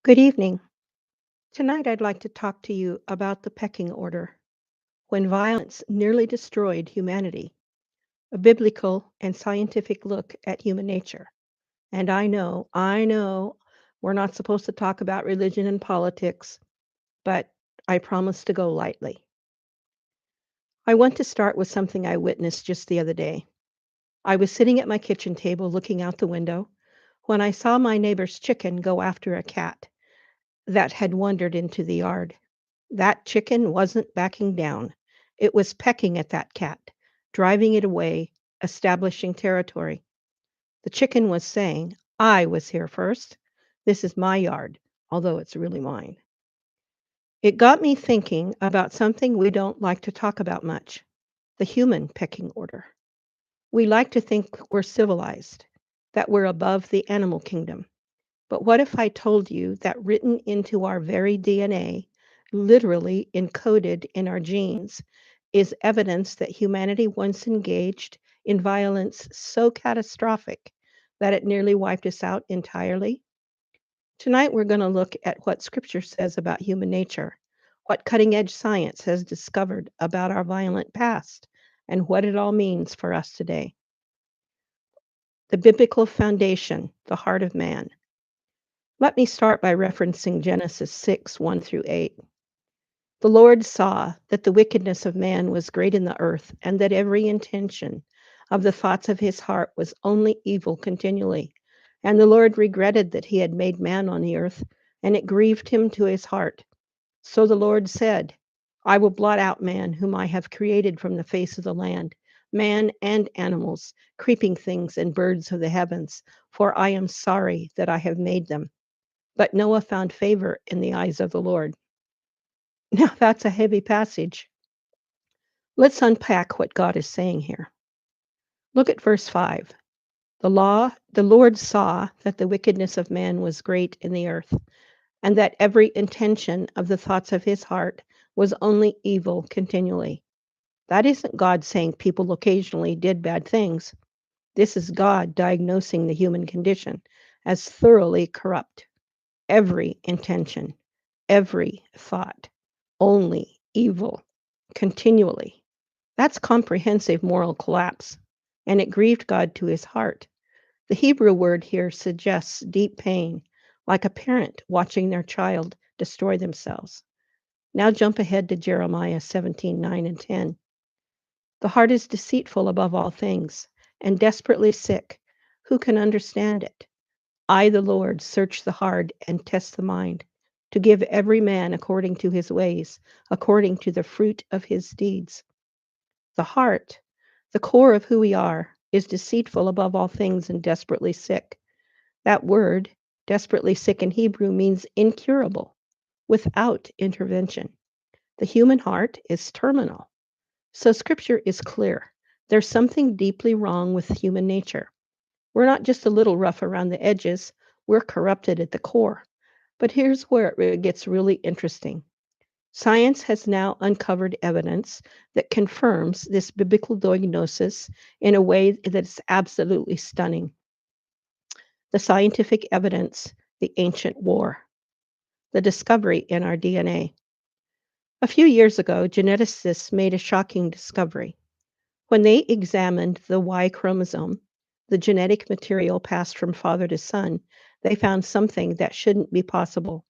Good evening. Tonight I'd like to talk to you about the pecking order, when violence nearly destroyed humanity, a biblical and scientific look at human nature. And I know, we're not supposed to talk about religion and politics, but I promise to go lightly. I want to start with something I witnessed just the other day. I was sitting at my kitchen table looking out the window when I saw my neighbor's chicken go after a cat that had wandered into the yard. That chicken wasn't backing down. It was pecking at that cat, driving it away, establishing territory. The chicken was saying, I was here first. This is my yard, although it's really mine. It got me thinking about something we don't like to talk about much: the human pecking order. We like to think we're civilized, that we're above the animal kingdom. But what if I told you that written into our very DNA, literally encoded in our genes, is evidence that humanity once engaged in violence so catastrophic that it nearly wiped us out entirely? Tonight, we're going to look at what Scripture says about human nature, what cutting edge science has discovered about our violent past, and what it all means for us today. The biblical foundation, the heart of man. Let me start by referencing Genesis 6 1 through 8. The Lord saw that the wickedness of man was great in the earth, and that every intention of the thoughts of his heart was only evil continually. And the Lord regretted that he had made man on the earth, and it grieved him to his heart. So the Lord said, I will blot out man, whom I have created from the face of the land, man and animals, creeping things, and birds of the heavens, for I am sorry that I have made them. But Noah found favor in the eyes of the Lord. Now, that's a heavy passage. Let's unpack what God is saying here. Look at verse 5. The Lord saw that the wickedness of man was great in the earth, and that every intention of the thoughts of his heart was only evil continually. That isn't God saying people occasionally did bad things. This is God diagnosing the human condition as thoroughly corrupt. Every intention, every thought, only evil, continually. That's comprehensive moral collapse, and it grieved God to his heart. The Hebrew word here suggests deep pain, like a parent watching their child destroy themselves. Now jump ahead to Jeremiah 17 9 and 10. The heart is deceitful above all things and desperately sick. Who can understand it? I, the Lord, search the heart and test the mind, to give every man according to his ways, according to the fruit of his deeds. The heart, the core of who we are, is deceitful above all things and desperately sick. That word, desperately sick in Hebrew, means incurable, without intervention. The human heart is terminal. So scripture is clear. There's something deeply wrong with human nature. We're not just a little rough around the edges, we're corrupted at the core. But here's where it gets really interesting. Science has now uncovered evidence that confirms this biblical diagnosis in a way that's absolutely stunning. The scientific evidence, the ancient war, the discovery in our DNA. A few years ago, geneticists made a shocking discovery. When they examined the Y chromosome, the genetic material passed from father to son, they found something that shouldn't be possible.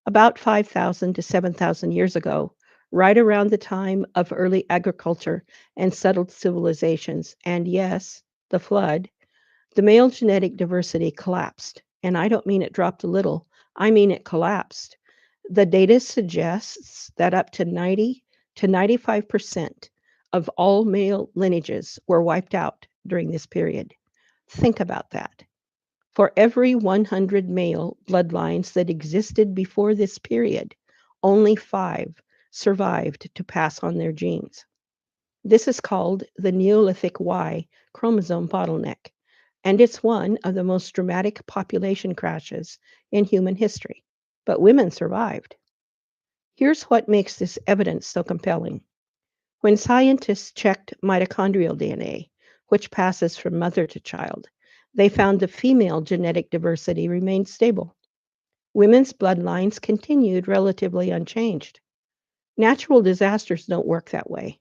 About 5,000 to 7,000 years ago, right around the time of early agriculture and settled civilizations, and yes, the flood, the male genetic diversity collapsed. And I don't mean it dropped a little, I mean it collapsed. The data suggests that up to 90 to 95% of all male lineages were wiped out during this period. Think about that. For every 100 male bloodlines that existed before this period, only 5 survived to pass on their genes. This is called the Neolithic Y chromosome bottleneck, and it's one of the most dramatic population crashes in human history. But women survived. Here's what makes this evidence so compelling. When scientists checked mitochondrial DNA, which passes from mother to child, they found the female genetic diversity remained stable. Women's bloodlines continued relatively unchanged. Natural disasters don't work that way.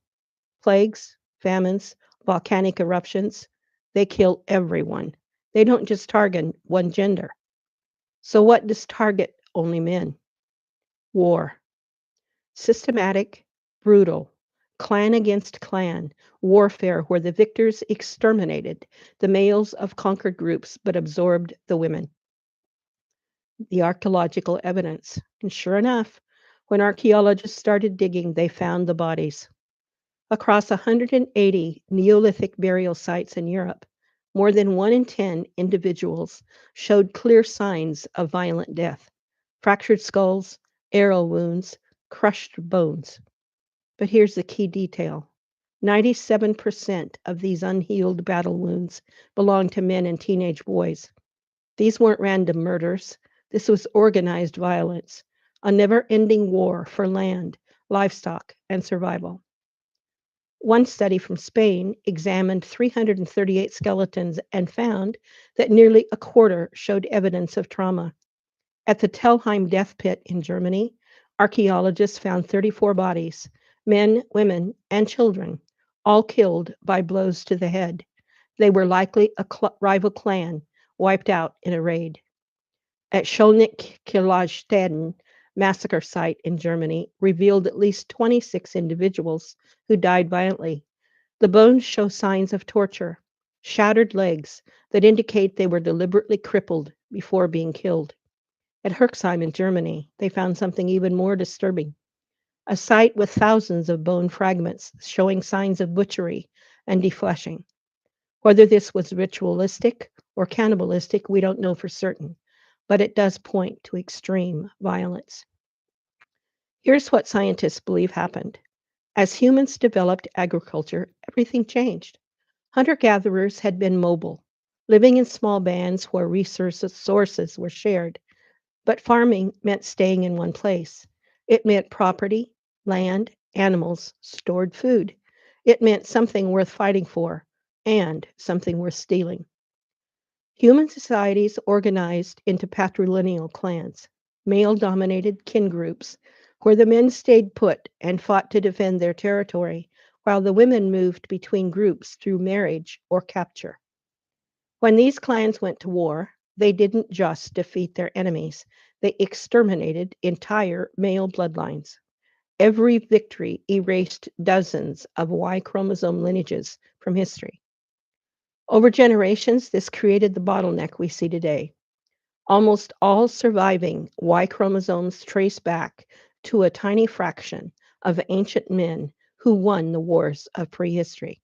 Plagues, famines, volcanic eruptions, they kill everyone. They don't just target one gender. So, what does target only men? War. Systematic, brutal, clan against clan warfare where the victors exterminated the males of conquered groups but absorbed the women. The archaeological evidence. And sure enough, when archaeologists started digging, they found the bodies. Across 180 Neolithic burial sites in Europe, more than 1 in 10 individuals showed clear signs of violent death: fractured skulls, arrow wounds, crushed bones. But here's the key detail: 97% of these unhealed battle wounds belonged to men and teenage boys. These weren't random murders. This was organized violence, a never ending war for land, livestock, and survival. One study from Spain examined 338 skeletons and found that nearly a quarter showed evidence of trauma. At the Telheim death pit in Germany, archaeologists found 34 bodies: men, women, and children, all killed by blows to the head. They were likely a rival clan wiped out in a raid. At Schöneck-Kirchstetten massacre site in Germany revealed at least 26 individuals who died violently. The bones show signs of torture, shattered legs that indicate they were deliberately crippled before being killed. At Herxheim in Germany, they found something even more disturbing: a site with thousands of bone fragments showing signs of butchery and defleshing. Whether this was ritualistic or cannibalistic, we don't know for certain, but it does point to extreme violence. Here's what scientists believe happened. As humans developed agriculture, everything changed. Hunter gatherers had been mobile, living in small bands where sources were shared. But farming meant staying in one place. It meant property, land, animals, stored food. It meant something worth fighting for and something worth stealing. Human societies organized into patrilineal clans, male dominated kin groups, where the men stayed put and fought to defend their territory, while the women moved between groups through marriage or capture. When these clans went to war, they didn't just defeat their enemies, they exterminated entire male bloodlines. Every victory erased dozens of Y chromosome lineages from history. Over generations, this created the bottleneck we see today. Almost all surviving Y chromosomes trace back to a tiny fraction of ancient men who won the wars of prehistory.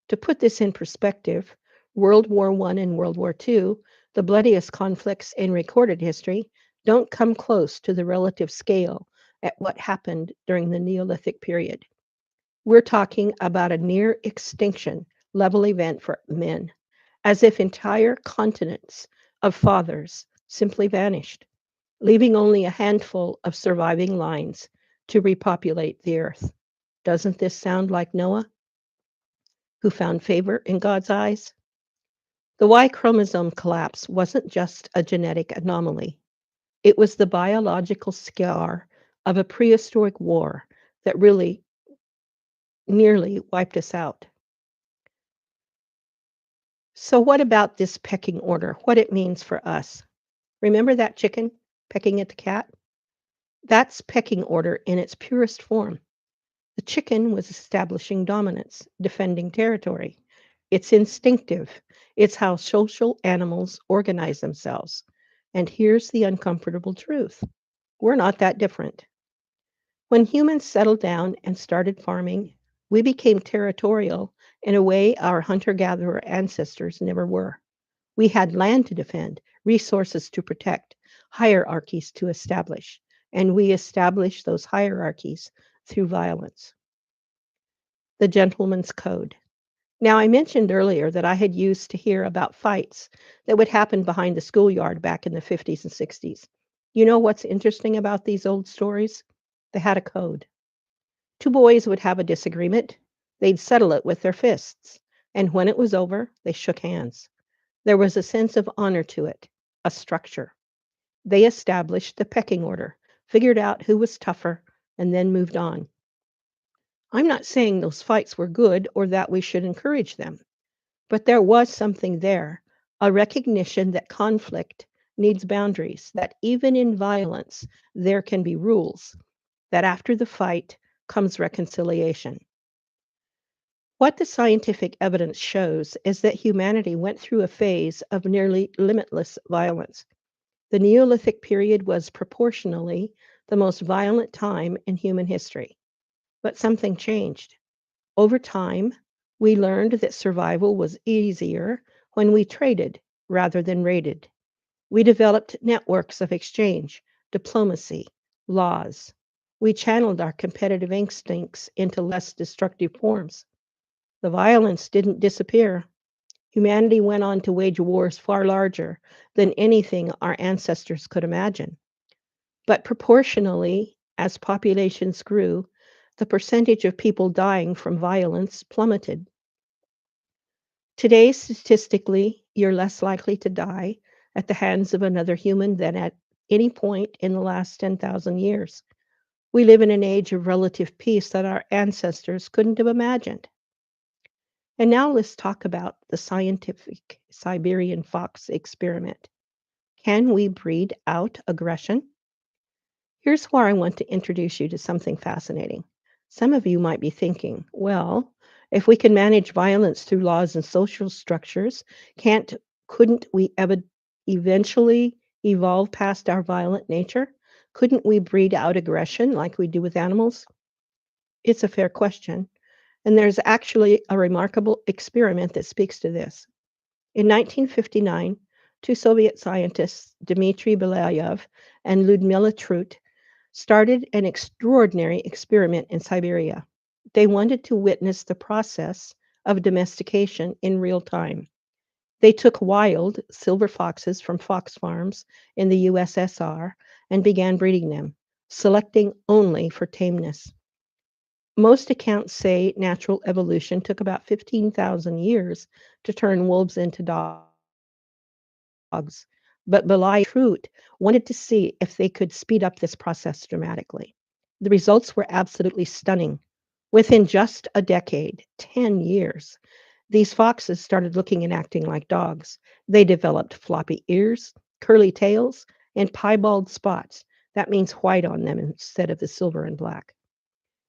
To put this in perspective, World War I and World War II, the bloodiest conflicts in recorded history, don't come close to the relative scale at what happened during the Neolithic period. We're talking about a near extinction level event for men, as if entire continents of fathers simply vanished, leaving only a handful of surviving lines to repopulate the earth. Doesn't this sound like Noah, who found favor in God's eyes? The Y chromosome collapse wasn't just a genetic anomaly. It was the biological scar of a prehistoric war that really nearly wiped us out. So, what about this pecking order? What it means for us? Remember that chicken pecking at the cat? That's pecking order in its purest form. The chicken was establishing dominance, defending territory. It's instinctive. It's how social animals organize themselves. And here's the uncomfortable truth: we're not that different. When humans settled down and started farming, we became territorial in a way our hunter gatherer ancestors never were. We had land to defend, resources to protect, hierarchies to establish, and we established those hierarchies through violence. The gentleman's code. Now, I mentioned earlier that I had used to hear about fights that would happen behind the schoolyard back in the 50s and 60s. You know what's interesting about these old stories? They had a code. Two boys would have a disagreement. They'd settle it with their fists. And when it was over, they shook hands. There was a sense of honor to it, a structure. They established the pecking order, figured out who was tougher, and then moved on. I'm not saying those fights were good or that we should encourage them, but there was something there, a recognition that conflict needs boundaries, that even in violence, there can be rules, that after the fight comes reconciliation. What the scientific evidence shows is that humanity went through a phase of nearly limitless violence. The Neolithic period was proportionally the most violent time in human history. But something changed. Over time, we learned that survival was easier when we traded rather than raided. We developed networks of exchange, diplomacy, laws. We channeled our competitive instincts into less destructive forms. The violence didn't disappear. Humanity went on to wage wars far larger than anything our ancestors could imagine. But proportionally, as populations grew, the percentage of people dying from violence plummeted. Today, statistically, you're less likely to die at the hands of another human than at any point in the last 10,000 years. We live in an age of relative peace that our ancestors couldn't have imagined. And now let's talk about the scientific Siberian fox experiment. Can we breed out aggression? Here's where I want to introduce you to something fascinating. Some of you might be thinking, well, if we can manage violence through laws and social structures, can't couldn't we eventually evolve past our violent nature? Couldn't we breed out aggression like we do with animals? It's a fair question, and there's actually a remarkable experiment that speaks to this. In 1959, two Soviet scientists, Dmitry Belyaev and Ludmila Trut, started an extraordinary experiment in Siberia. They wanted to witness the process of domestication in real time. They took wild silver foxes from fox farms in the USSR and began breeding them, selecting only for tameness. Most accounts say natural evolution took about 15,000 years to turn wolves into dogs, but Belyaev and Trut wanted to see if they could speed up this process dramatically. The results were absolutely stunning. Within just a decade, 10 years, these foxes started looking and acting like dogs. They developed floppy ears, curly tails, and piebald spots. That means white on them instead of the silver and black.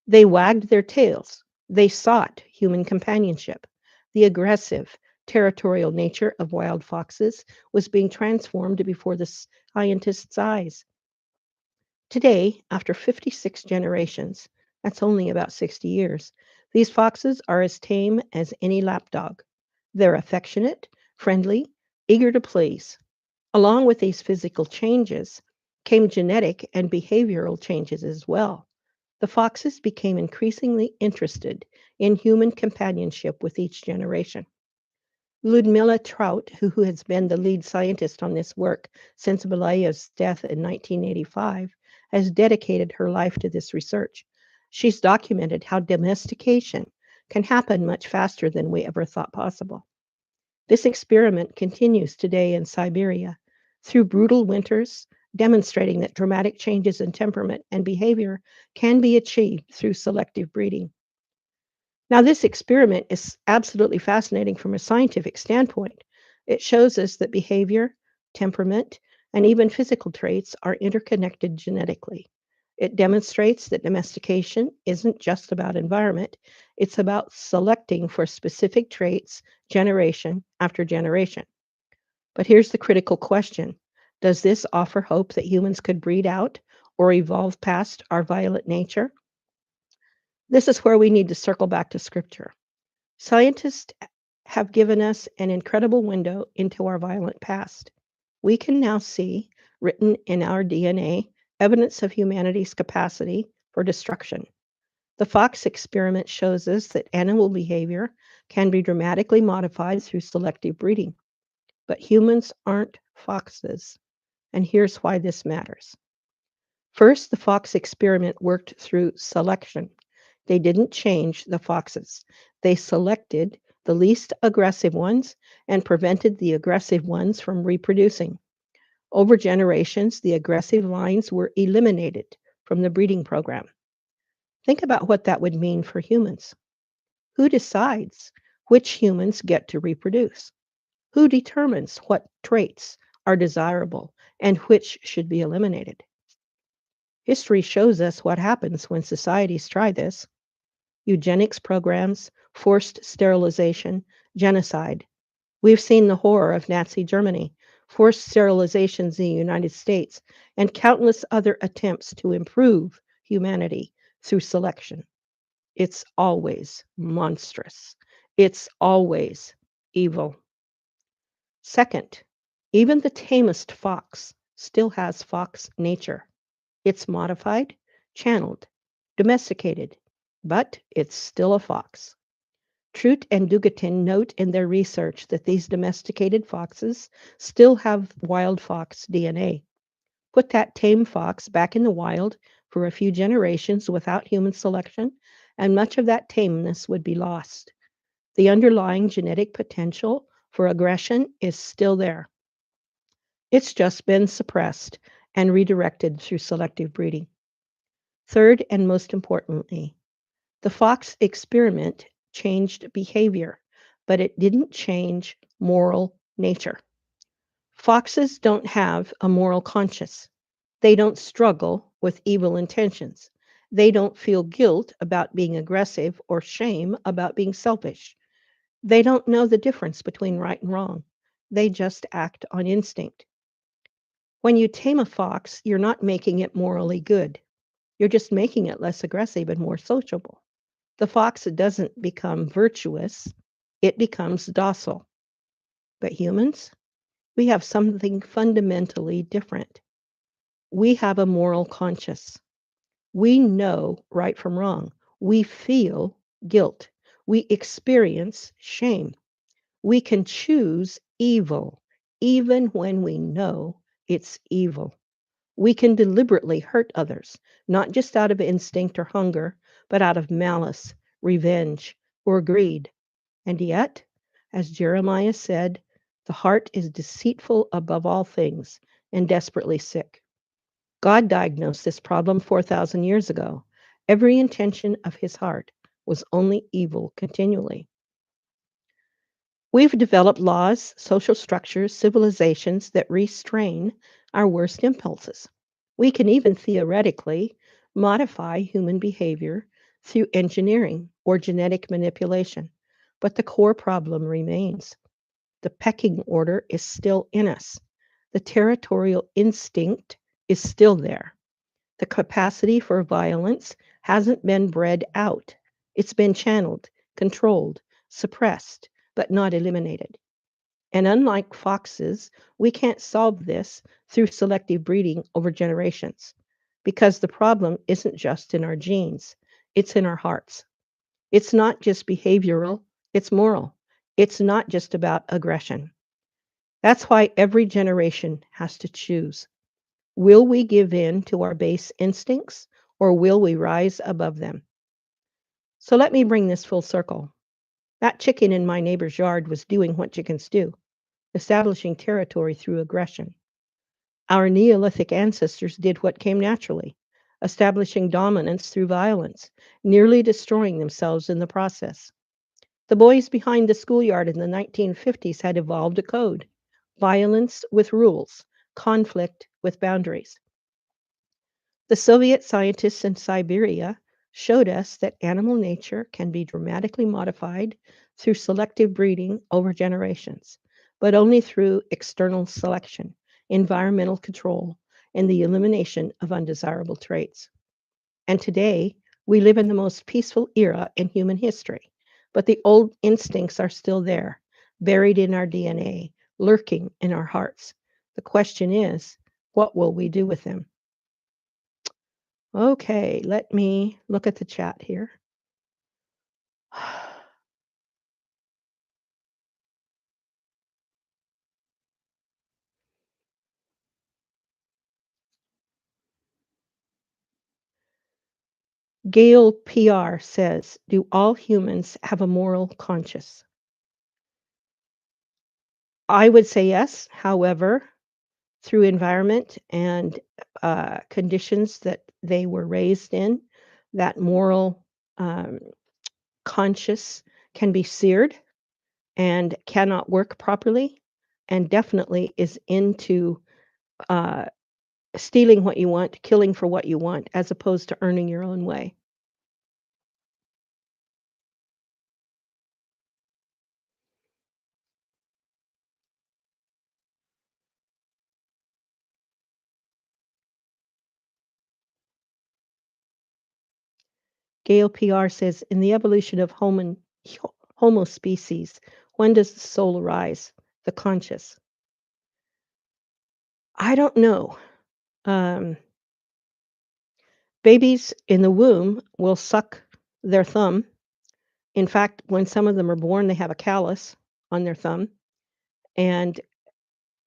They wagged their tails. They sought human companionship. The aggressive, territorial nature of wild foxes was being transformed before the scientists' eyes. Today, after 56 generations, that's only about 60 years, these foxes are as tame as any lapdog. They're affectionate, friendly, eager to please. Along with these physical changes came genetic and behavioral changes as well. The foxes became increasingly interested in human companionship with each generation. Ludmila Trout, who has been the lead scientist on this work since Belaya's death in 1985, has dedicated her life to this research. She's documented how domestication can happen much faster than we ever thought possible. This experiment continues today in Siberia through brutal winters, demonstrating that dramatic changes in temperament and behavior can be achieved through selective breeding. Now, this experiment is absolutely fascinating from a scientific standpoint. It shows us that behavior, temperament, and even physical traits are interconnected genetically. It demonstrates that domestication isn't just about environment, it's about selecting for specific traits generation after generation. But here's the critical question. Does this offer hope that humans could breed out or evolve past our violent nature? This is where we need to circle back to scripture. Scientists have given us an incredible window into our violent past. We can now see, written in our DNA, evidence of humanity's capacity for destruction. The fox experiment shows us that animal behavior can be dramatically modified through selective breeding. But humans aren't foxes, and here's why this matters. First, the fox experiment worked through selection. They didn't change the foxes. They selected the least aggressive ones and prevented the aggressive ones from reproducing. Over generations, the aggressive lines were eliminated from the breeding program. Think about what that would mean for humans. Who decides which humans get to reproduce? Who determines what traits are desirable and which should be eliminated? History shows us what happens when societies try this: eugenics programs, forced sterilization, genocide. We've seen the horror of Nazi Germany, forced sterilizations in the United States, and countless other attempts to improve humanity through selection. It's always monstrous. It's always evil. Second, even the tamest fox still has fox nature. It's modified, channeled, domesticated, but it's still a fox. Trout and Dugatin note in their research that these domesticated foxes still have wild fox DNA. Put that tame fox back in the wild for a few generations without human selection, and much of that tameness would be lost. The underlying genetic potential for aggression is still there. It's just been suppressed and redirected through selective breeding. Third, and most importantly, the fox experiment changed behavior, but it didn't change moral nature. Foxes don't have a moral conscience. They don't struggle with evil intentions. They don't feel guilt about being aggressive or shame about being selfish. They don't know the difference between right and wrong. They just act on instinct. When you tame a fox, you're not making it morally good. You're just making it less aggressive and more sociable. The fox doesn't become virtuous, it becomes docile. But humans, we have something fundamentally different. We have a moral conscience. We know right from wrong. We feel guilt. We experience shame. We can choose evil, even when we know it's evil. We can deliberately hurt others, not just out of instinct or hunger, but out of malice, revenge, or greed. And yet, as Jeremiah said, the heart is deceitful above all things and desperately sick. God diagnosed this problem 4,000 years ago. Every intention of his heart was only evil continually. We've developed laws, social structures, civilizations that restrain our worst impulses. We can even theoretically modify human behavior through engineering or genetic manipulation, but the core problem remains. The pecking order is still in us. The territorial instinct is still there. The capacity for violence hasn't been bred out. It's been channeled, controlled, suppressed, but not eliminated. And unlike foxes, we can't solve this through selective breeding over generations because the problem isn't just in our genes, it's in our hearts. It's not just behavioral, it's moral. It's not just about aggression. That's why every generation has to choose. Will we give in to our base instincts or will we rise above them? So let me bring this full circle. That chicken in my neighbor's yard was doing what chickens do, establishing territory through aggression. Our Neolithic ancestors did what came naturally, establishing dominance through violence, nearly destroying themselves in the process. The boys behind the schoolyard in the 1950s had evolved a code: violence with rules, conflict with boundaries. The Soviet scientists in Siberia showed us that animal nature can be dramatically modified through selective breeding over generations, but only through external selection, environmental control, and the elimination of undesirable traits. And today, we live in the most peaceful era in human history, but the old instincts are still there, buried in our DNA, lurking in our hearts. The question is, what will we do with them? Okay, let me look at the chat here. Gail PR says, do all humans have a moral conscience? I would say yes. However, through environment and conditions that they were raised in, that moral um, conscience can be seared and cannot work properly, and definitely is into uh, stealing what you want, killing for what you want, as opposed to earning your own way. Gail PR says, in the evolution of Homo species, when does the soul arise? The conscious. I don't know. Um, Babies in the womb will suck their thumb. In fact, when some of them are born, they have a callus on their thumb, and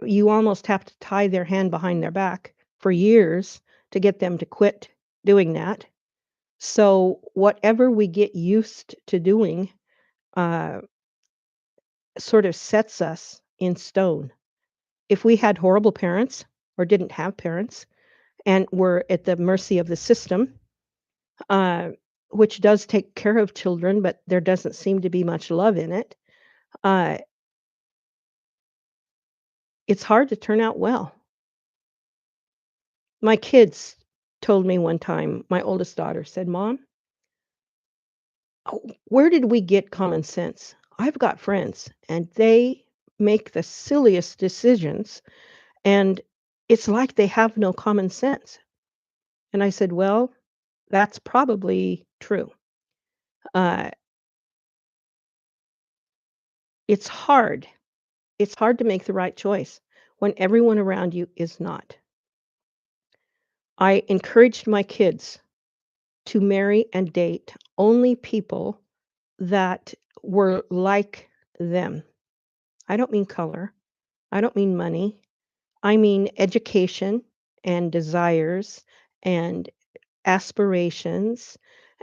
you almost have to tie their hand behind their back for years to get them to quit doing that. So, whatever we get used to doing uh, sort of sets us in stone. If we had horrible parents or didn't have parents and were at the mercy of the system, uh, which does take care of children, but there doesn't seem to be much love in it, uh, it's hard to turn out well. My kids told me one time, my oldest daughter said, Mom, where did we get common sense? I've got friends and they make the silliest decisions, and it's like they have no common sense. And I said, well, that's probably true. Uh, it's hard. It's hard to make the right choice when everyone around you is not. I encouraged my kids to marry and date only people that were like them. I don't mean color. I don't mean money. I mean education and desires and aspirations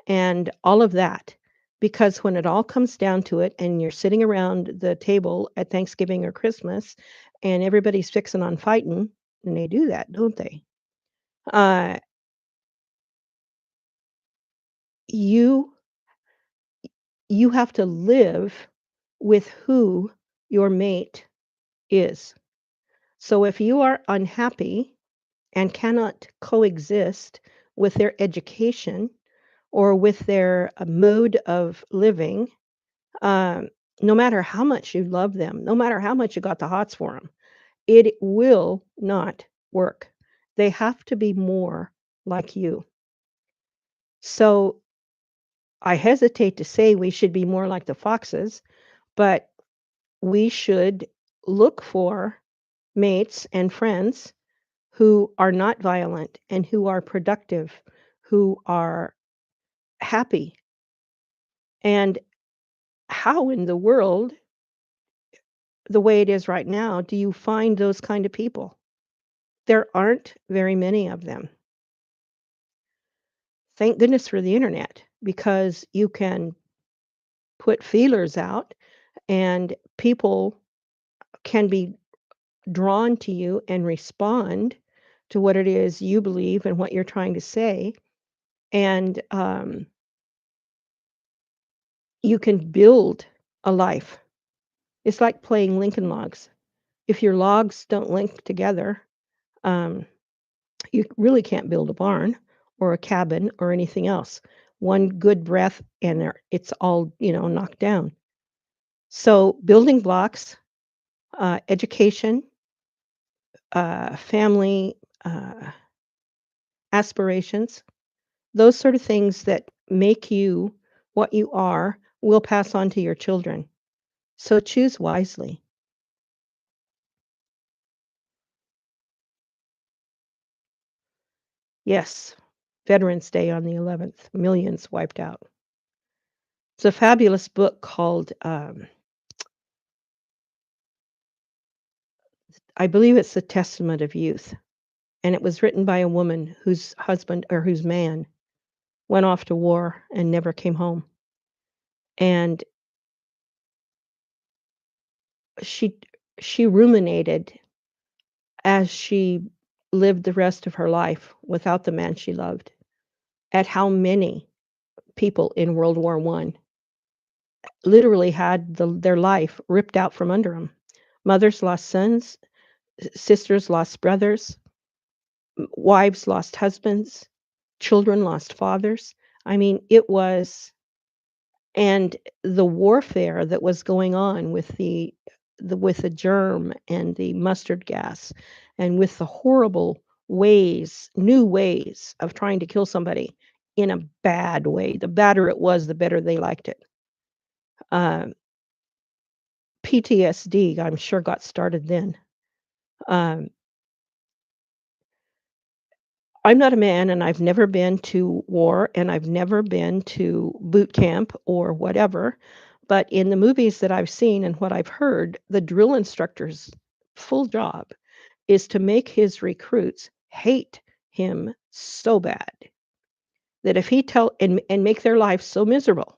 and all of that. Because when it all comes down to it, and you're sitting around the table at Thanksgiving or Christmas, and everybody's fixing on fighting, and they do that, don't they? Uh, you you have to live with who your mate is. So if you are unhappy and cannot coexist with their education or with their mode of living, um, no matter how much you love them, no matter how much you got the hots for them, it will not work. They have to be more like you. So I hesitate to say we should be more like the foxes, but we should look for mates and friends who are not violent and who are productive, who are happy. And how in the world, the way it is right now, do you find those kind of people? There aren't very many of them. Thank goodness for the internet, because you can put feelers out and people can be drawn to you and respond to what it is you believe and what you're trying to say. And you can build a life. It's like playing Lincoln Logs. If your logs don't link together, um, you really can't build a barn or a cabin or anything else. One good breath and it's all, knocked down. So building blocks, education, family, aspirations, those sort of things that make you what you are will pass on to your children. So choose wisely. Yes, Veterans Day on the 11th, millions wiped out. It's a fabulous book called, I believe it's The Testament of Youth. And it was written by a woman whose husband or whose man went off to war and never came home. And she she ruminated as she lived the rest of her life without the man she loved, at how many people in World War One literally had their life ripped out from under them. Mothers lost sons, sisters lost brothers, wives lost husbands, children lost fathers. I mean, it was, and the warfare that was going on with the germ and the mustard gas and with the horrible new ways of trying to kill somebody in a bad way. The badder it was, the better they liked it. Um, PTSD, I'm sure, got started then. Um, I'm not a man, and I've never been to war, and I've never been to boot camp or whatever. But in the movies that I've seen and what I've heard, the drill instructor's full job is to make his recruits hate him so bad that if he tell and make their life so miserable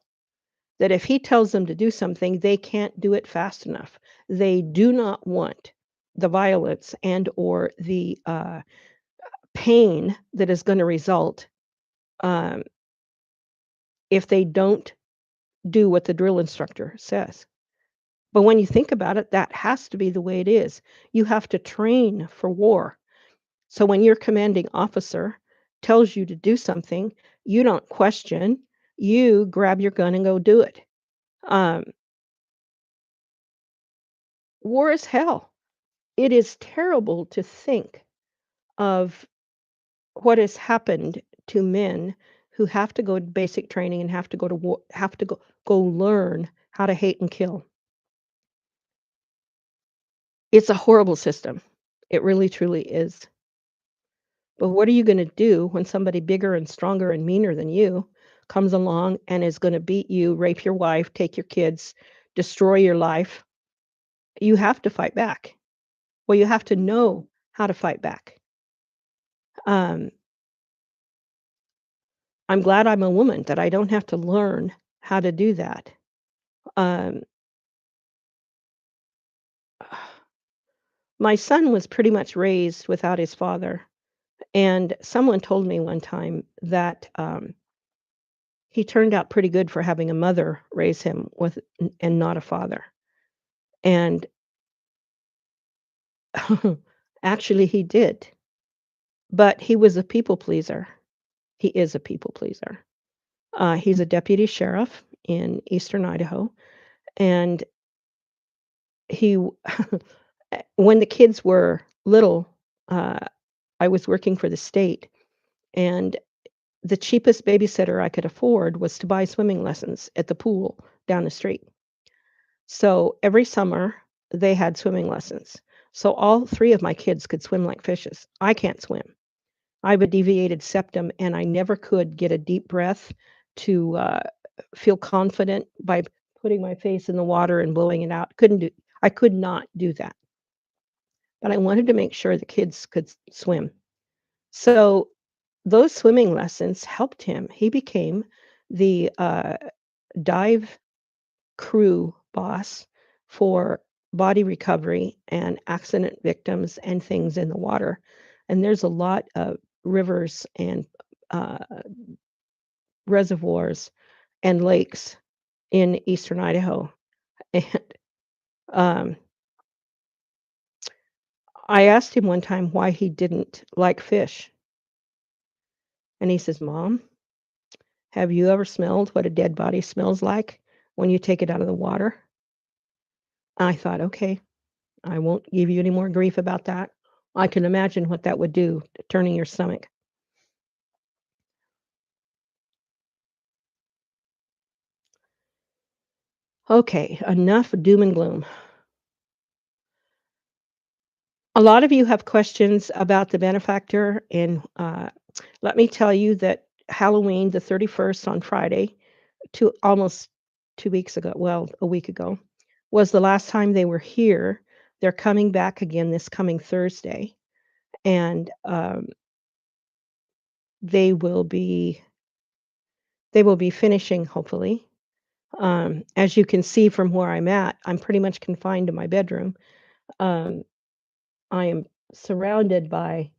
that if he tells them to do something, they can't do it fast enough. They do not want the violence and or the pain that is going to result um, if they don't do what the drill instructor says. But when you think about it, that has to be the way it is. You have to train for war. So when your commanding officer tells you to do something, you don't question, you grab your gun and go do it. Um, War is hell. It is terrible to think of what has happened to men who have to go to basic training and have to go to war, have to go learn how to hate and kill. It's a horrible system. It really truly is. But what are you going to do when somebody bigger and stronger and meaner than you comes along and is going to beat you, rape your wife, take your kids, destroy your life? You have to fight back. Well, you have to know how to fight back. Um, I'm glad I'm a woman that I don't have to learn how to do that. Um, my son was pretty much raised without his father. And someone told me one time that he turned out pretty good for having a mother raise him with and not a father. And actually, he did. But he was a people pleaser. He is a people pleaser. He's a deputy sheriff in eastern Idaho. And he, when the kids were little, uh, I was working for the state. And the cheapest babysitter I could afford was to buy swimming lessons at the pool down the street. So every summer they had swimming lessons. So all three of my kids could swim like fishes. I can't swim. I have a deviated septum and I never could get a deep breath to feel confident by putting my face in the water and blowing it out. I could not do that. But I wanted to make sure the kids could swim. So those swimming lessons helped him. He became the dive crew boss for body recovery and accident victims and things in the water. And there's a lot of rivers and uh, reservoirs and lakes in eastern Idaho. And um, I asked him one time why he didn't like fish. And he says, Mom, have you ever smelled what a dead body smells like when you take it out of the water? I thought, okay, I won't give you any more grief about that. I can imagine what that would do, turning your stomach. Okay, enough doom and gloom. A lot of you have questions about the benefactor, and let me tell you that Halloween, the 31st on Friday, almost 2 weeks ago, well, a week ago, was the last time they were here. They're coming back again this coming Thursday, and they will be finishing hopefully. As you can see from where I'm at, I'm pretty much confined to my bedroom. Um, I am surrounded by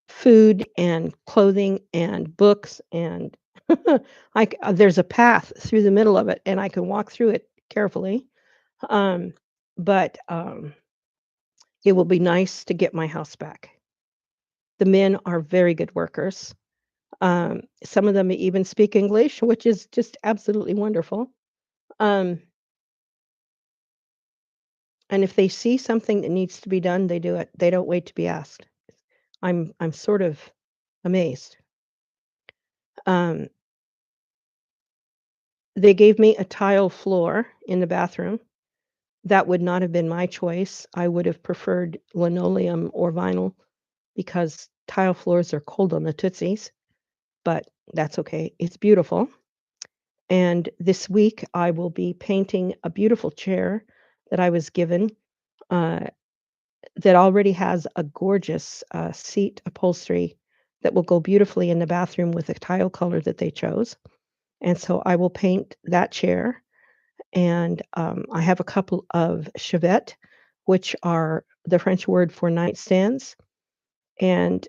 food and clothing and books and there's a path through the middle of it, and I can walk through it carefully. Um, but it will be nice to get my house back. The men are very good workers. Some of them even speak English, which is just absolutely wonderful. Um, and if they see something that needs to be done, they do it. They don't wait to be asked. I'm sort of amazed. Um, they gave me a tile floor in the bathroom. That would not have been my choice. I would have preferred linoleum or vinyl because tile floors are cold on the tootsies, but that's okay. It's beautiful. And this week I will be painting a beautiful chair that I was given uh, that already has a gorgeous seat upholstery that will go beautifully in the bathroom with the tile color that they chose. And so I will paint that chair. And I have a couple of chevettes, which are the French word for nightstands. And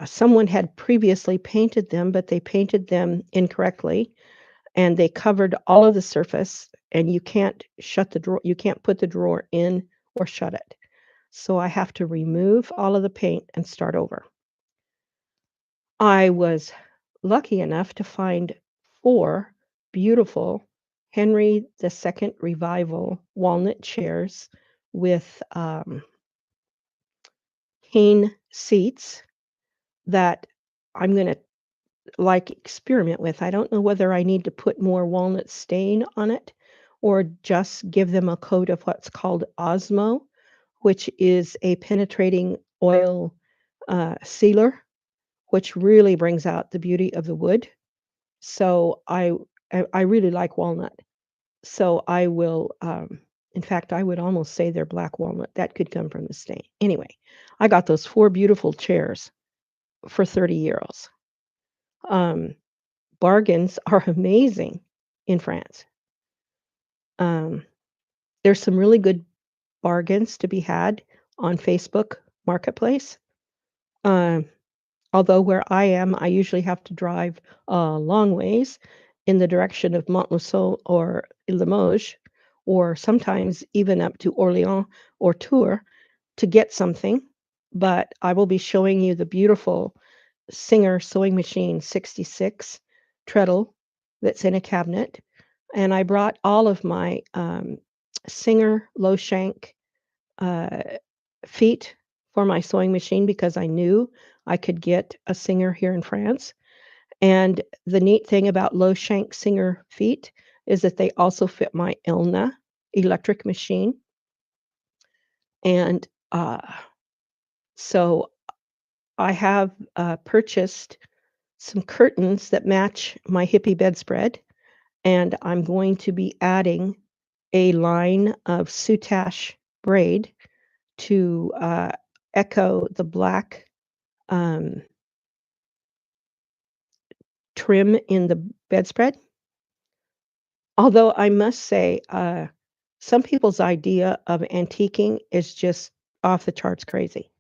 someone had previously painted them, but they painted them incorrectly, and they covered all of the surface. And you can't shut the drawer. You can't put the drawer in or shut it. So I have to remove all of the paint and start over. I was lucky enough to find 4 beautiful Henry II Revival walnut chairs with cane seats that I'm going to experiment with. I don't know whether I need to put more walnut stain on it or just give them a coat of what's called Osmo, which is a penetrating oil sealer, which really brings out the beauty of the wood. So I really like walnut. So I will, in fact, I would almost say they're black walnut. That could come from the stain. Anyway, I got those 4 beautiful chairs for 30 euros. Bargains are amazing in France. Um, there's some really good bargains to be had on Facebook Marketplace. Although where I am, I usually have to drive a long ways in the direction of Montluçon or Limoges, or sometimes even up to Orléans or Tours to get something. But I will be showing you the beautiful Singer sewing machine 66 treadle that's in a cabinet. And I brought all of my Singer low shank uh, feet for my sewing machine because I knew I could get a Singer here in France. And the neat thing about low shank Singer feet is that they also fit my Elna electric machine. And so I have purchased some curtains that match my hippie bedspread, and I'm going to be adding a line of soutache braid to echo the black trim in the bedspread. Although I must say, some people's idea of antiquing is just off the charts crazy.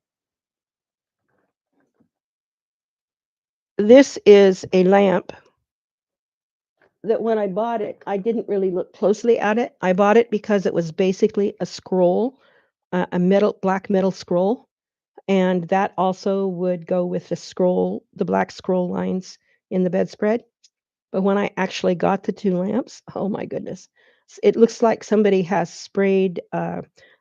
This is a lamp that when I bought it, I didn't really look closely at it. I bought it because it was basically a scroll, a black metal scroll, and that also would go with the black scroll lines in the bedspread. But when I actually got the 2 lamps, oh my goodness, it looks like somebody has sprayed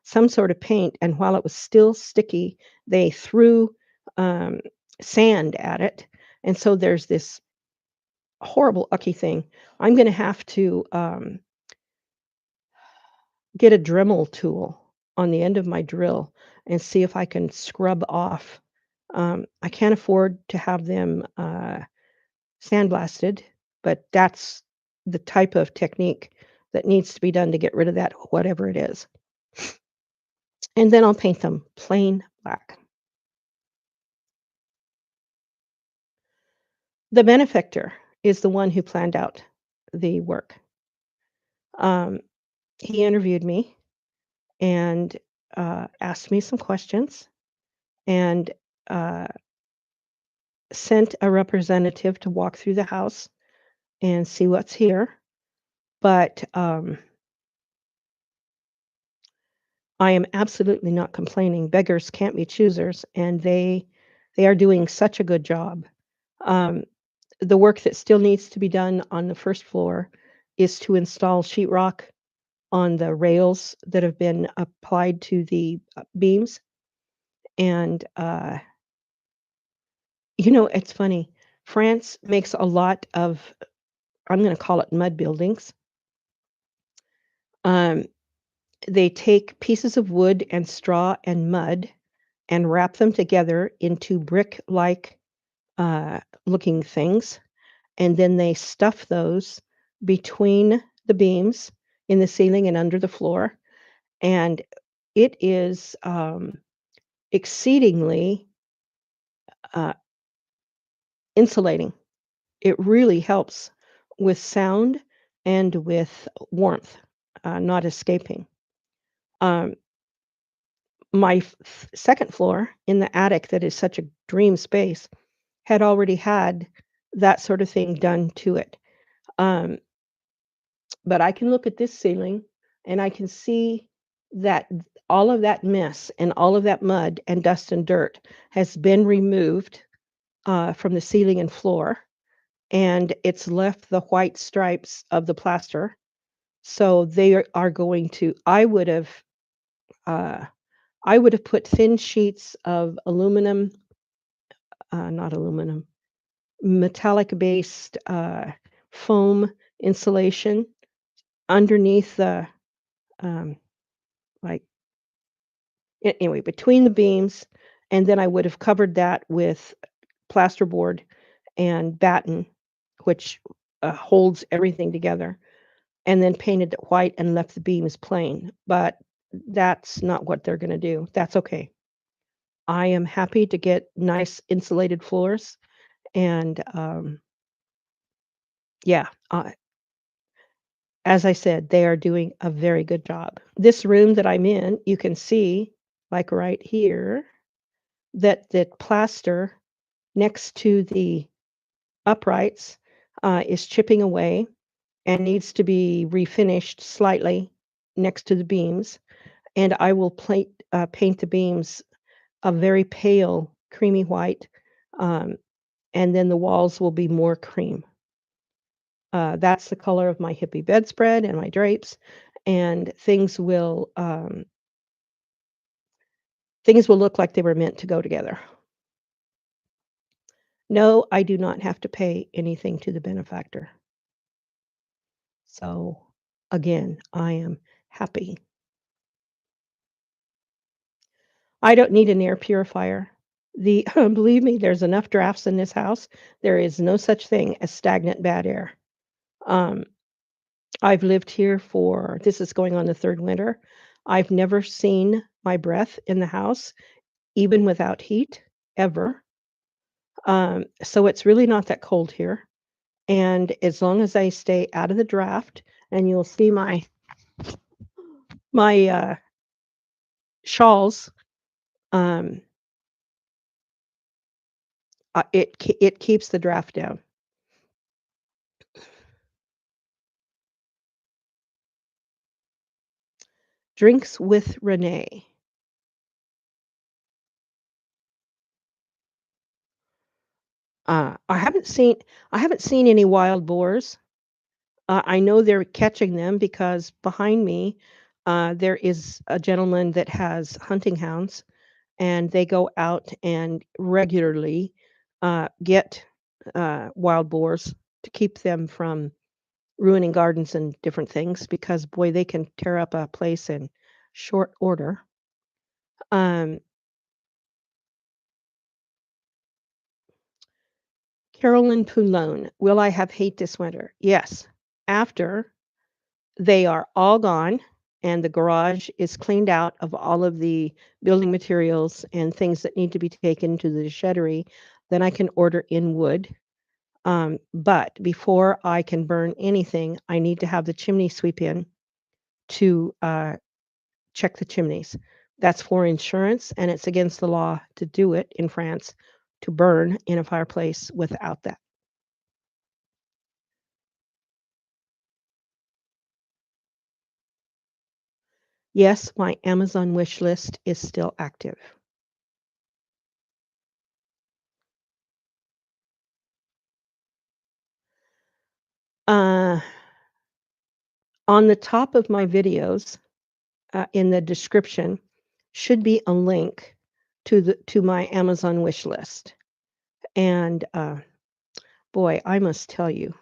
some sort of paint, and while it was still sticky, they threw um, sand at it, and so there's this horrible ucky thing. I'm going to have to get a Dremel tool on the end of my drill and see if I can scrub off. I can't afford to have them sandblasted, but that's the type of technique that needs to be done to get rid of that, whatever it is. And then I'll paint them plain black. The benefactor is the one who planned out the work. He interviewed me, and asked me some questions and uh, sent a representative to walk through the house and see what's here. But I am absolutely not complaining. Beggars can't be choosers, and they are doing such a good job. Um, the work that still needs to be done on the first floor is to install sheetrock on the rails that have been applied to the beams. And it's funny. France makes a lot of, I'm going to call it mud buildings. Um, they take pieces of wood and straw and mud and wrap them together into brick-like looking things, and then they stuff those between the beams in the ceiling and under the floor, and it is exceedingly uh, insulating. It really helps with sound and with warmth not escaping. Um, my second floor in the attic, that is such a dream space, had already had that sort of thing done to it. Um, but I can look at this ceiling and I can see that all of that mess and all of that mud and dust and dirt has been removed from the ceiling and floor, and it's left the white stripes of the plaster. So they are going to. Uh, I would have put thin sheets of aluminum, not aluminum, metallic-based foam insulation underneath the um, like anyway between the beams, and then I would have covered that with plasterboard and batten, which holds everything together, and then painted it white and left the beams plain. But that's not what they're going to do. That's okay. I am happy to get nice insulated floors, and yeah, as I said, they are doing a very good job. This room that I'm in, you can see, like right here, that the plaster next to the uprights is chipping away and needs to be refinished slightly next to the beams. And I will paint the beams a very pale, creamy white, um, and then the walls will be more cream. That's the color of my hippie bedspread and my drapes, and things will look like they were meant to go together. No, I do not have to pay anything to the benefactor. So, again, I am happy. I don't need an air purifier. Believe me, there's enough drafts in this house. There is no such thing as stagnant bad air. Um, I've lived here this is going on the third winter. I've never seen my breath in the house, even without heat, ever. So it's really not that cold here. And as long as I stay out of the draft, and you'll see my shawls, um, it keeps the draft down. Drinks with Renee. I haven't seen any wild boars. I know they're catching them because behind me, there is a gentleman that has hunting hounds, and they go out and regularly get wild boars to keep them from ruining gardens and different things, because boy, they can tear up a place in short order. Um, Carolyn Poulon, will I have hate this winter? Yes. After they are all gone and the garage is cleaned out of all of the building materials and things that need to be taken to the shettery, then I can order in wood. But before I can burn anything, I need to have the chimney sweep in to check the chimneys. That's for insurance, and it's against the law to do it in France, to burn in a fireplace without that. Yes, my Amazon wish list is still active. Uh, on the top of my videos, in the description, should be a link to my Amazon wish list. And boy, I must tell you,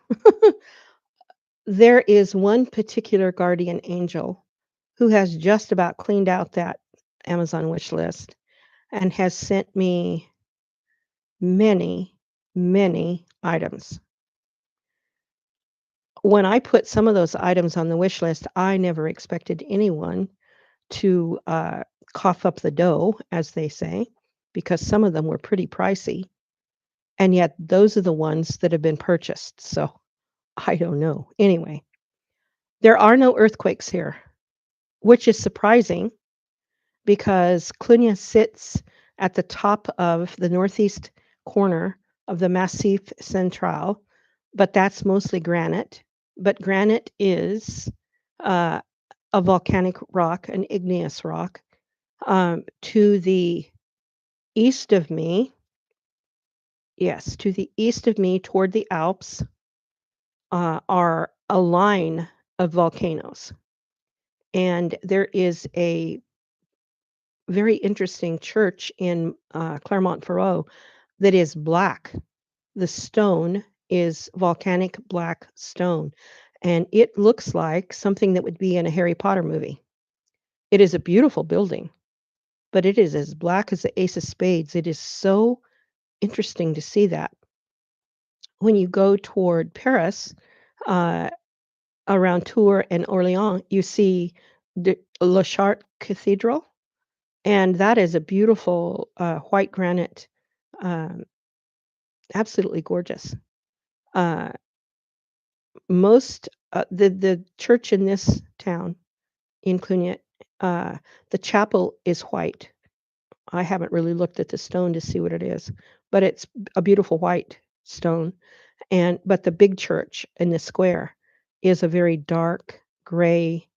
there is one particular guardian angel who has just about cleaned out that Amazon wish list and has sent me many, many items. When I put some of those items on the wish list, I never expected anyone to cough up the dough, as they say, because some of them were pretty pricey. And yet, those are the ones that have been purchased. So I don't know. Anyway, there are no earthquakes here, which is surprising because Clunia sits at the top of the northeast corner of the Massif Central, but that's mostly granite. But granite is a volcanic rock, an igneous rock. To the east of me, yes, to the east of me toward the Alps are a line of volcanoes. And there is a very interesting church in Clermont-Ferrand that is black. The stone is volcanic black stone, and it looks like something that would be in a Harry Potter movie. It is a beautiful building, but it is as black as the ace of spades. It is so interesting to see that. When you go toward Paris, uh, around Tours and Orléans, you see the Le Chartres Cathedral, and that is a beautiful white granite, um, absolutely gorgeous. Uh, most the church in this town in Cluniac, the chapel is white. I haven't really looked at the stone to see what it is, but it's a beautiful white stone. But the big church in the square is a very dark gray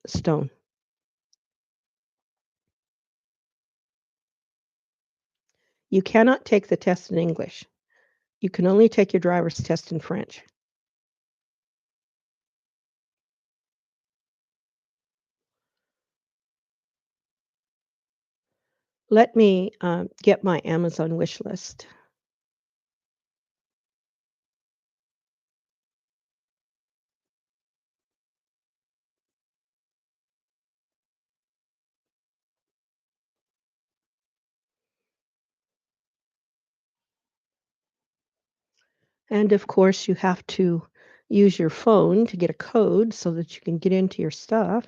stone. You cannot take the test in English. You can only take your driver's test in French. Let me get my Amazon wish list. And of course, you have to use your phone to get a code so that you can get into your stuff.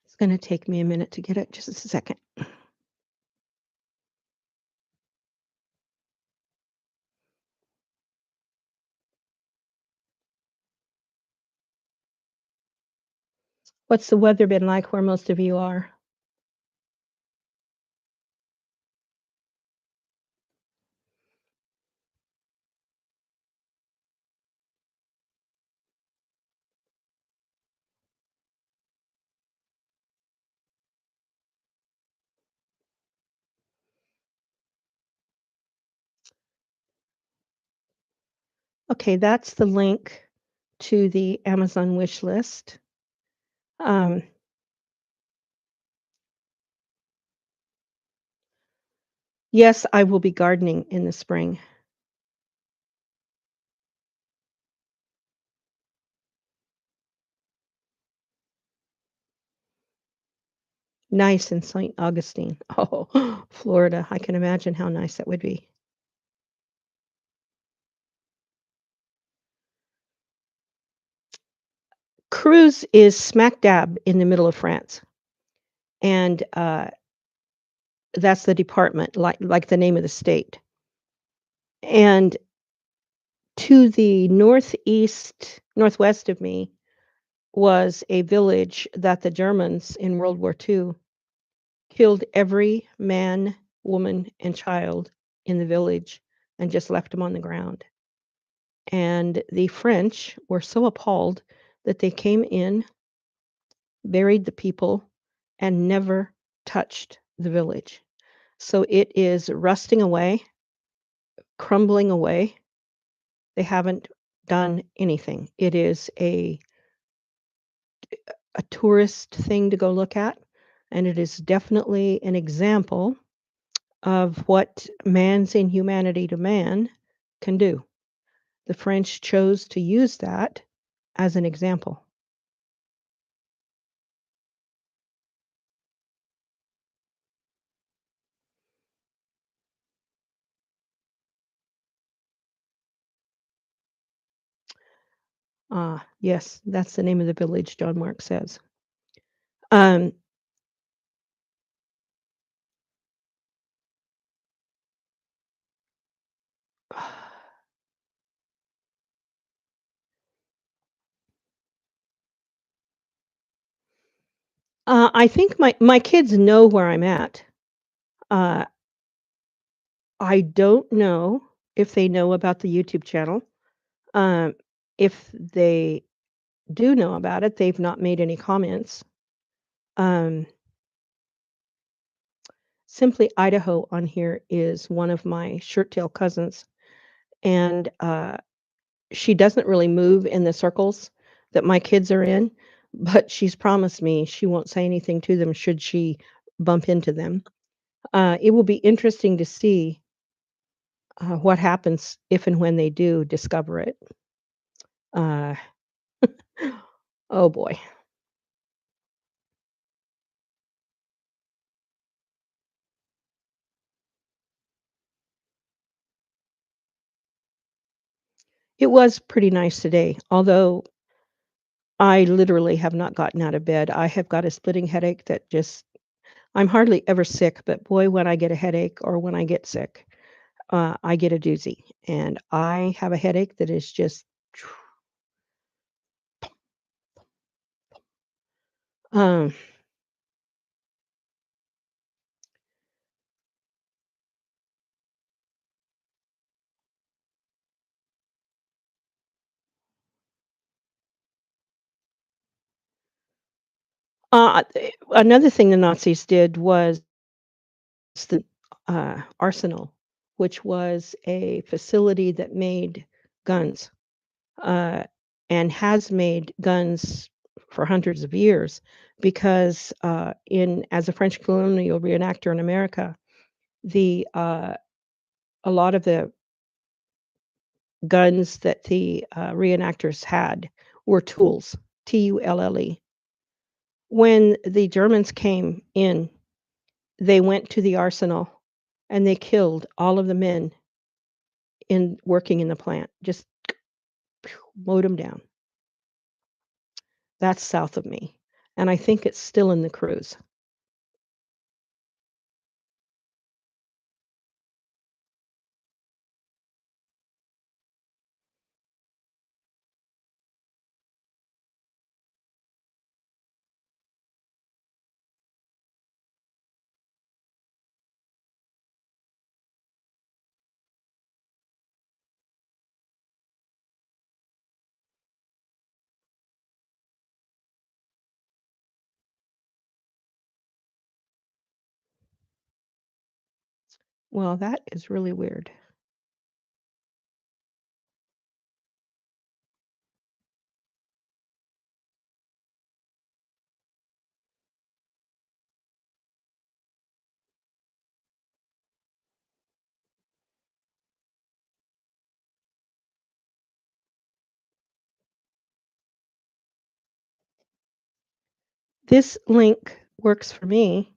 It's going to take me a minute to get it, just a second. What's the weather been like where most of you are? Okay, that's the link to the Amazon wish list. Yes, I will be gardening in the spring. Nice in St. Augustine. Oh, Florida. I can imagine how nice that would be. Cruz is smack dab in the middle of France, and that's the department, like the name of the state. And to the northwest of me was a village that the Germans in World War II killed every man, woman, and child in the village and just left them on the ground. And the French were so appalled that they came in, buried the people, and never touched the village. So it is rusting away, crumbling away. They haven't done anything. It is a tourist thing to go look at, and it is definitely an example of what man's inhumanity to man can do. The French chose to use that as an example. Ah, yes, that's the name of the village, John Mark says. Um, I think my kids know where I'm at. Uh, I don't know if they know about the YouTube channel. Um, if they do know about it, they've not made any comments. Um, Simply Idaho on here is one of my shirt tail cousins, and she doesn't really move in the circles that my kids are in, but she's promised me she won't say anything to them should she bump into them. It will be interesting to see what happens if and when they do discover it. Uh, oh boy. It was pretty nice today, although I literally have not gotten out of bed. I have got a splitting headache that just, I'm hardly ever sick, but boy, when I get a headache or when I get sick, I get a doozy. And I have a headache that is just, um, another thing the Nazis did was the arsenal, which was a facility that made guns. uh, and has made guns for hundreds of years because in as a French colonial reenactor in America, the a lot of the guns that the reenactors had were tools, Tulle. When the Germans came in, they went to the arsenal and they killed all of the men in working in the plant, just mowed them down. That's south of me, and I think it's still in the cruise. Well, that is really weird. This link works for me.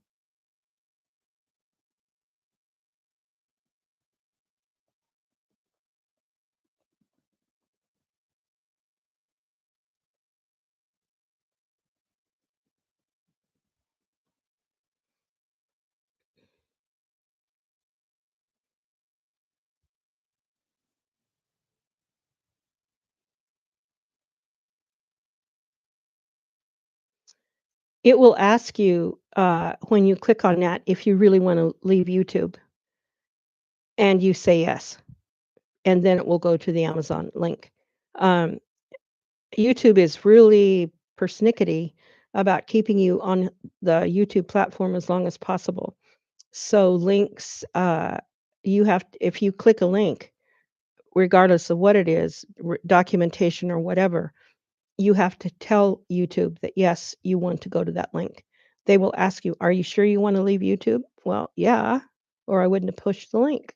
It will ask you, when you click on that, if you really wanna leave YouTube, and you say yes, and then it will go to the Amazon link. Um, YouTube is really persnickety about keeping you on the YouTube platform as long as possible. So links, you have if you click a link, regardless of what it is, documentation or whatever, you have to tell YouTube that, yes, you want to go to that link. They will ask you, "Are you sure you wanna leave YouTube?" "Well, yeah, or I wouldn't have pushed the link."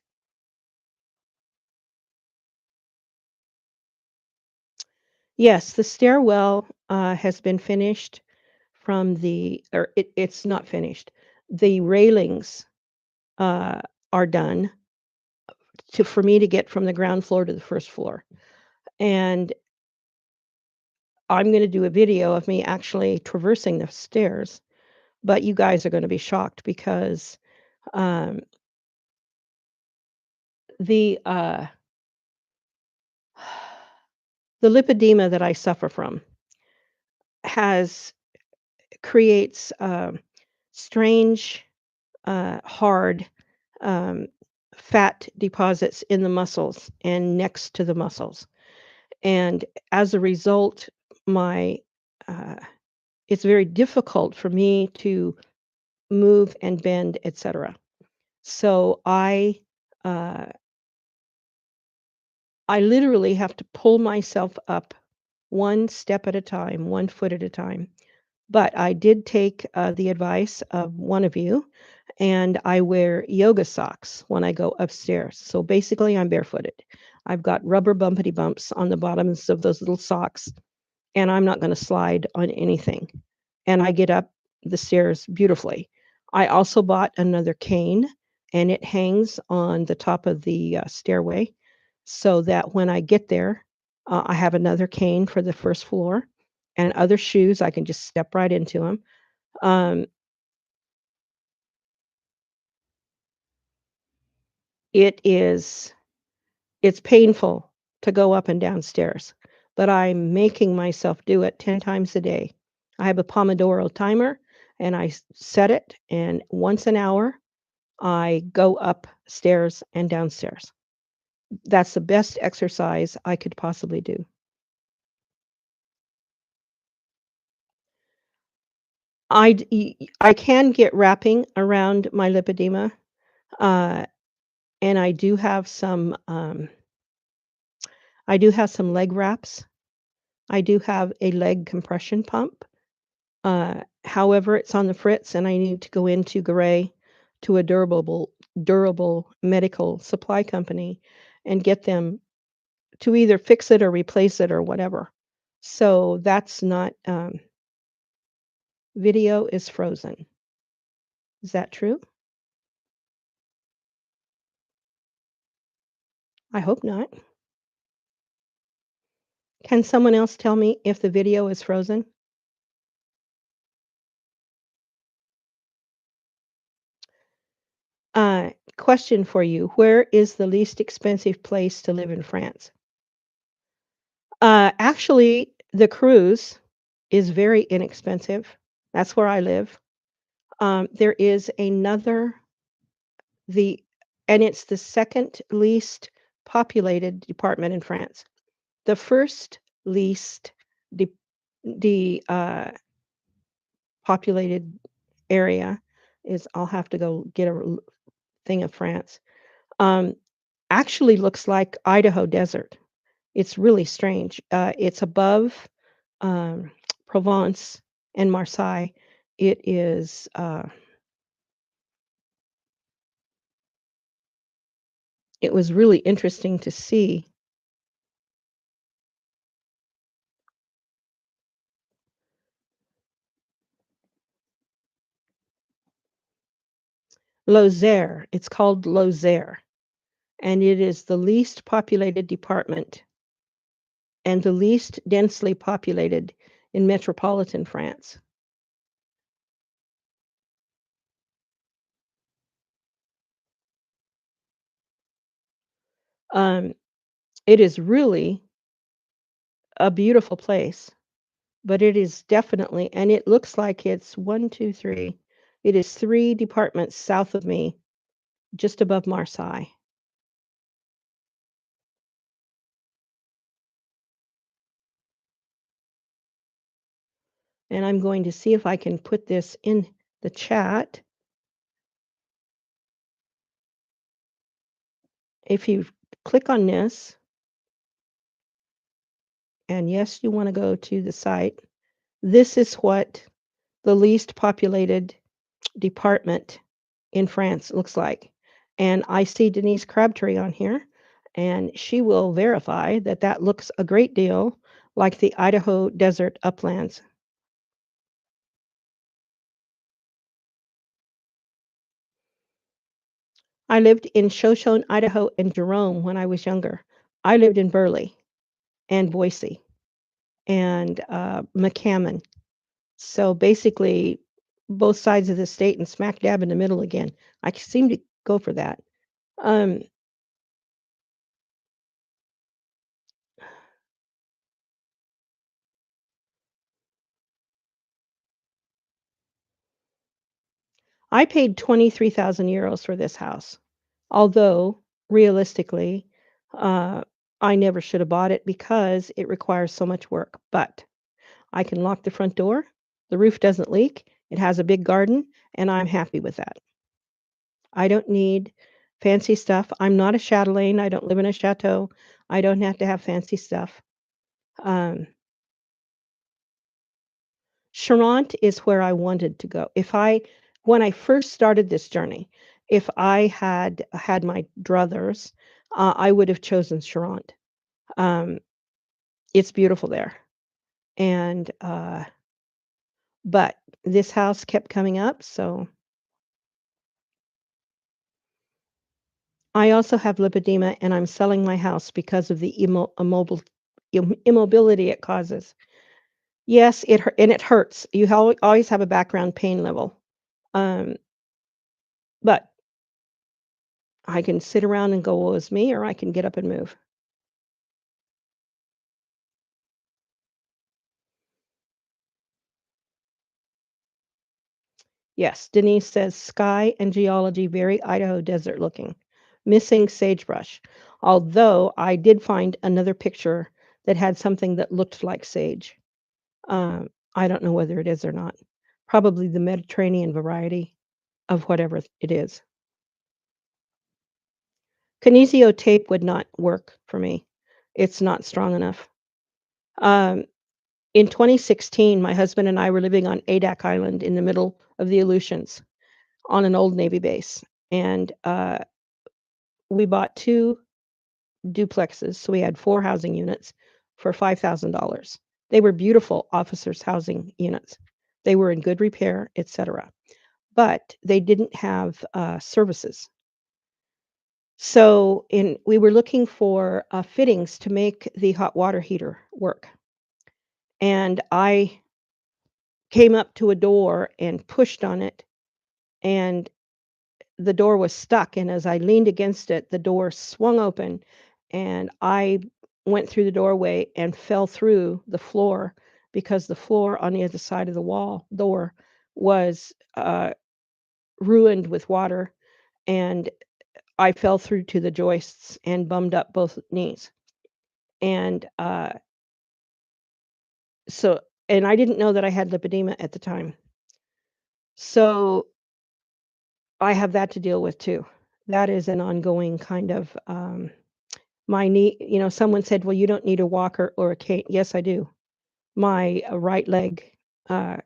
Yes, the stairwell, has been finished from it's not finished. The railings, uh, are done for me to get from the ground floor to the first floor, and I'm gonna do a video of me actually traversing the stairs, but you guys are gonna be shocked because, um, the, uh the lipedema that I suffer from has creates, strange, hard, um, fat deposits in the muscles and next to the muscles, and as a result, my, uh it's very difficult for me to move and bend, etcetera. So uh, I literally have to pull myself up one step at a time, 1 foot at a time. But I did take, the advice of one of you, and I wear yoga socks when I go upstairs. So basically, I'm barefooted. I've got rubber bumpity bumps on the bottoms of those little socks, and I'm not gonna slide on anything. And I get up the stairs beautifully. I also bought another cane, and it hangs on the top of the, stairway so that when I get there, I have another cane for the first floor and other shoes, I can just step right into them. Um, it is it's painful to go up and down stairs, but I'm making myself do it 10 times a day. I have a Pomodoro timer, and I set it, and once an hour, I go upstairs and downstairs. That's the best exercise I could possibly do. I can get wrapping around my lipedema, uh, and I do have some leg wraps. I do have a leg compression pump. However, it's on the fritz, and I need to go into Garay to a durable medical supply company and get them to either fix it or replace it or whatever. So that's not, video is frozen. Is that true? I hope not. Can someone else tell me if the video is frozen? Question for you. Where is the least expensive place to live in France? Actually, the cruise is very inexpensive. That's where I live. There is another the and it's the second least populated department in France. The first least de the, populated area is I'll have to go get a thing of France. Um, actually looks like Idaho desert. It's really strange. It's above, um, Provence and Marseille. It is, it was really interesting to see. Lozère. It's called Lozère, and it is the least populated department and the least densely populated in metropolitan France. Um, it is really a beautiful place, but it is definitely, and it looks like it's one, two, three. It is three departments south of me, just above Marseille. And I'm going to see if I can put this in the chat. If you click on this, and yes, you want to go to the site, this is what the least populated department in France looks like. And I see Denise Crabtree on here, and she will verify that that looks a great deal like the Idaho desert uplands. I lived in Shoshone, Idaho, and Jerome when I was younger. I lived in Burley and Boise and McCammon. So basically, both sides of the state and smack dab in the middle again. I seem to go for that. Um, I paid 23,000 euros for this house, although realistically, uh, I never should have bought it because it requires so much work. But I can lock the front door, the roof doesn't leak, it has a big garden, and I'm happy with that. I don't need fancy stuff. I'm not a chatelaine. I don't live in a chateau. I don't have to have fancy stuff. Um, Charente is where I wanted to go. When I first started this journey, if I had had my druthers, I would have chosen Charente. Um, it's beautiful there, and but this house kept coming up, so I also have lipedema, and I'm selling my house because of the immobility it causes. Yes, and it hurts. You always have a background pain level, um, but I can sit around and go, "Woe is me," or I can get up and move. Yes, Denise says sky and geology very Idaho desert looking. Missing sagebrush. Although I did find another picture that had something that looked like sage. I don't know whether it is or not. Probably the Mediterranean variety of whatever it is. Kinesio tape would not work for me. It's not strong enough. Um, in 2016, my husband and I were living on Adak Island in the middle of the Aleutians on an old Navy base. And we bought two duplexes. So we had four housing units for $5,000. They were beautiful officers' housing units. They were in good repair, etc. But they didn't have services. So we were looking for fittings to make the hot water heater work. And I came up to a door and pushed on it, and the door was stuck. And as I leaned against it, the door swung open, and I went through the doorway and fell through the floor because the floor on the other side of the door was ruined with water. And I fell through to the joists and bummed up both knees. And so, and I didn't know that I had lipedema at the time. So I have that to deal with too. That is an ongoing kind of my knee. Someone said, "Well, you don't need a walker or a cane." Yes, I do. My right leg uh,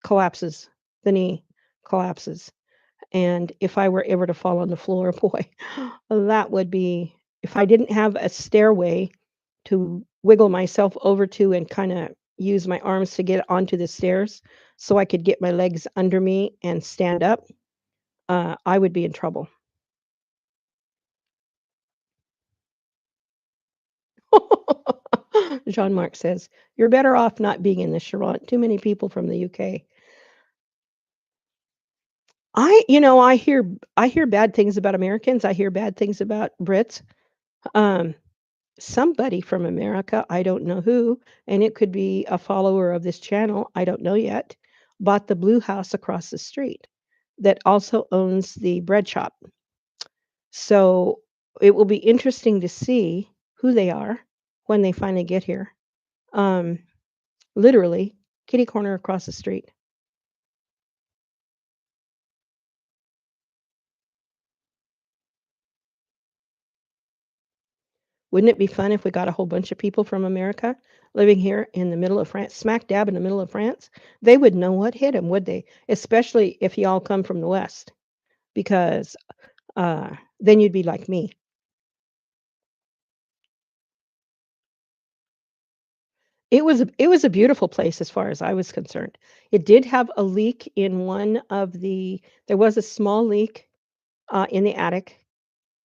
collapses. The knee collapses. And if I were ever to fall on the floor, boy, that would be, if I didn't have a stairway to wiggle myself over to and kind of use my arms to get onto the stairs so I could get my legs under me and stand up, I would be in trouble. Jean-Marc says, "You're better off not being in the Charente. Too many people from the UK." I hear bad things about Americans. I hear bad things about Brits. Um, Somebody from America, I don't know who, and it could be a follower of this channel, I don't know yet, bought the blue house across the street that also owns the bread shop. So it will be interesting to see who they are when they finally get here. Um, Literally, kitty corner across the street. Wouldn't it be fun if we got a whole bunch of people from America living here in the middle of France, smack dab in the middle of France? They would know what hit them, would they? Especially if y'all come from the West, because then you'd be like me. It was a beautiful place as far as I was concerned. It did have a leak in one of the. There was a small leak in the attic,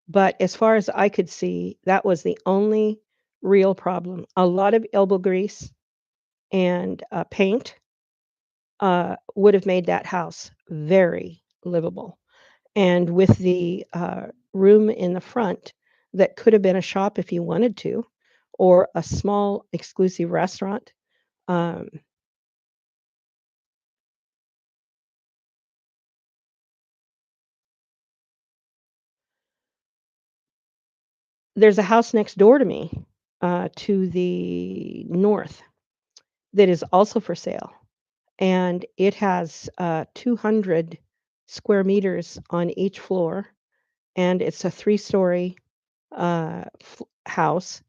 but as far as I could see, that was the only real problem. A lot of elbow grease and paint would have made that house very livable. And with the room in the front that could have been a shop if you wanted to, or a small exclusive restaurant. Um, there's a house next door to me to the north that is also for sale, and it has 200 square meters on each floor, and it's a 3-story house,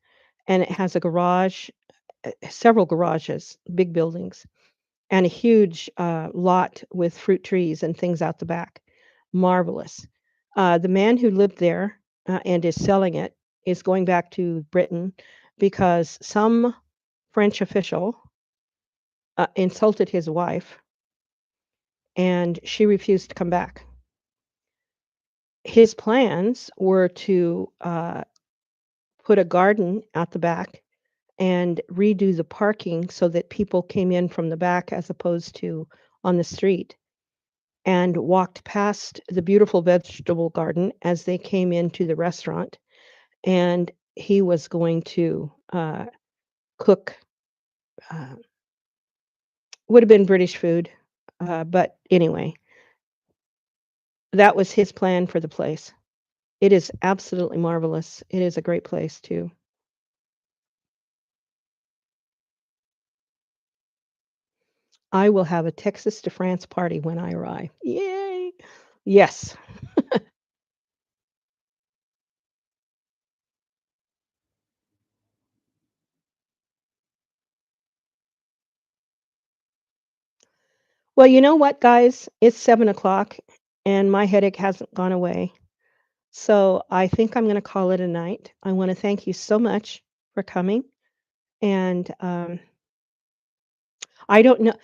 and it has a garage, several garages, big buildings, and a huge lot with fruit trees and things out the back. Marvelous. The man who lived there and is selling it is going back to Britain because some French official insulted his wife and she refused to come back. His plans were to put a garden out the back and redo the parking so that people came in from the back as opposed to on the street, and walked past the beautiful vegetable garden as they came into the restaurant. And he was going to cook, uh, would have been British food. But anyway, that was his plan for the place. It is absolutely marvelous. It is a great place, too. I will have a Texas to France party when I arrive. Yay! Yes. Well, you know what, guys? It's 7 o'clock and my headache hasn't gone away. So I think I'm going to call it a night. I want to thank you so much for coming. And I don't know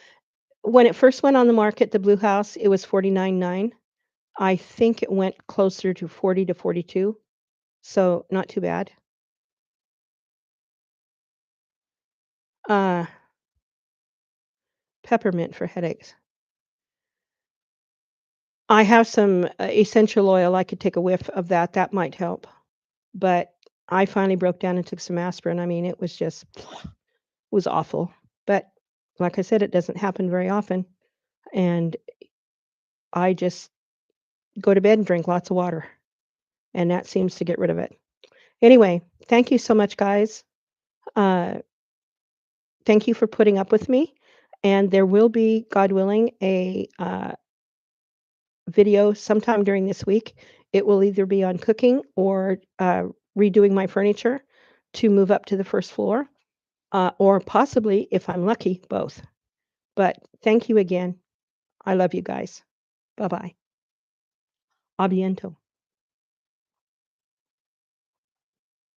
when it first went on the market, the Blue House, it was 49.9. I think it went closer to 40 to 42. So not too bad. Uh, Peppermint for headaches. I have some essential oil. I could take a whiff of that. That might help. But I finally broke down and took some aspirin. I mean, it was just was awful. But like I said, it doesn't happen very often. And I just go to bed and drink lots of water, and that seems to get rid of it. Anyway, thank you so much, guys. Uh, Thank you for putting up with me. And there will be, God willing, a video sometime during this week. It will either be on cooking or redoing my furniture to move up to the first floor, or possibly, if I'm lucky, both. But thank you again. I love you guys. Bye bye. A biento.